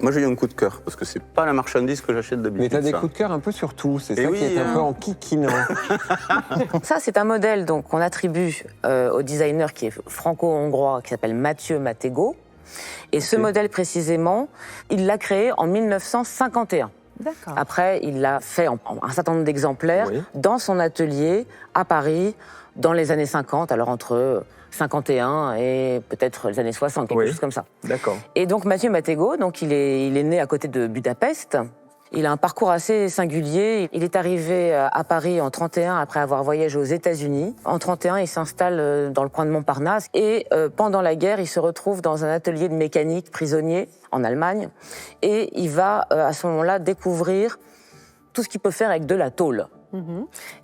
Moi, j'ai eu un coup de cœur, parce que c'est pas la marchandise que j'achète d'habitude. Mais t'as des ça. coups de cœur un peu sur tout, c'est Eh ça oui, qui est un hein. peu enquiquinant. Ça, c'est un modèle donc qu'on attribue au designer qui est franco-hongrois, qui s'appelle Mathieu Matégo. Et ce modèle précisément, il l'a créé en 1951. D'accord. Après, il l'a fait en un certain nombre d'exemplaires Oui. dans son atelier à Paris dans les années 50, alors entre 51 et peut-être les années 60, quelque Oui. chose comme ça. D'accord. Et donc Mathieu Matégo, donc il est né à côté de Budapest. Il a un parcours assez singulier. Il est arrivé à Paris en 31 après avoir voyagé aux États-Unis. En 31, il s'installe dans le coin de Montparnasse et pendant la guerre, il se retrouve dans un atelier de mécanique prisonnier en Allemagne et il va à ce moment-là découvrir tout ce qu'il peut faire avec de la tôle.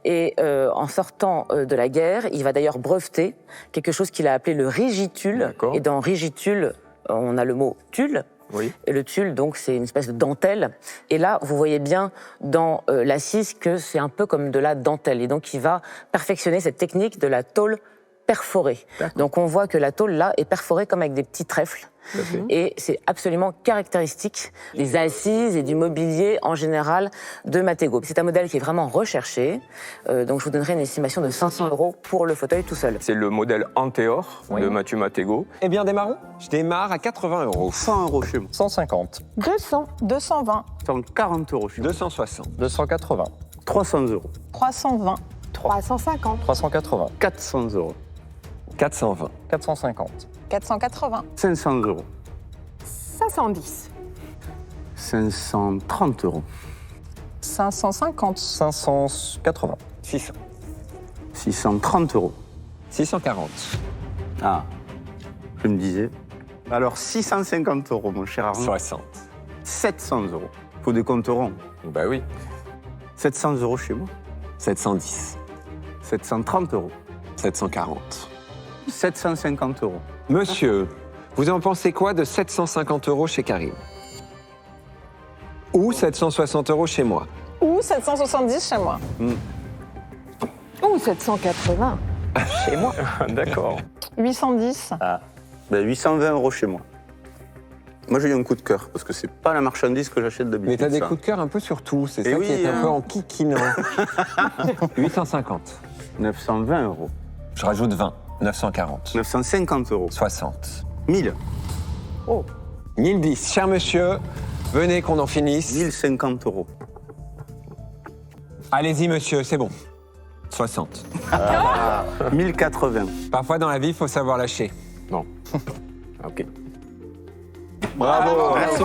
Et en sortant de la guerre, il va d'ailleurs breveter quelque chose qu'il a appelé le rigitule. D'accord. Et dans rigitule, on a le mot tulle. Oui. Et le tulle, donc, c'est une espèce de dentelle. Et là, vous voyez bien dans la cisse que c'est un peu comme de la dentelle. Et donc, il va perfectionner cette technique de la tôle perforée. Donc, on voit que la tôle, là, est perforée comme avec des petits trèfles. Tout à fait. Et c'est absolument caractéristique des assises et du mobilier en général de Matégo. C'est un modèle qui est vraiment recherché. Donc, je vous donnerai une estimation de 500 € pour le fauteuil tout seul. C'est le modèle Anteor de Mathieu Matégo. Eh bien, démarrons. Je démarre à 80 €. 100 € chez moi. 150, 200, 220, 140 € chez moi. 260. 280, 300 €. 320, 350, 380, 400 €. 420. 450, 480, 500 €. 510, 530 €. 550, 580, 600. 630 €. 640. Ah, je me disais. Alors, 650 €, mon cher Arnaud. 60. 700 €. Faut des comptes ronds. Bah oui. 700 € chez moi. 710. 730 €. 740. 750 €. Monsieur, vous en pensez quoi de 750 € chez Karim? Ou 760 € chez moi? ou 770 chez moi. Ou 780 chez moi. D'accord. 810, Ben, 820 € chez moi. Moi, j'ai eu un coup de cœur, parce que c'est pas la marchandise que j'achète d'habitude. Mais t'as des ça. coups de cœur un peu sur tout, c'est Eh ça oui, qui est un hein. peu enquiquinant. 850. 920 €. je rajoute 20, 940, 950 €. 60, 1000. 1010. Cher monsieur, venez qu'on en finisse. 1050 €. Allez-y monsieur, c'est bon. 60. 1080. Parfois dans la vie, il faut savoir lâcher. Bon. OK. Bravo. Merci.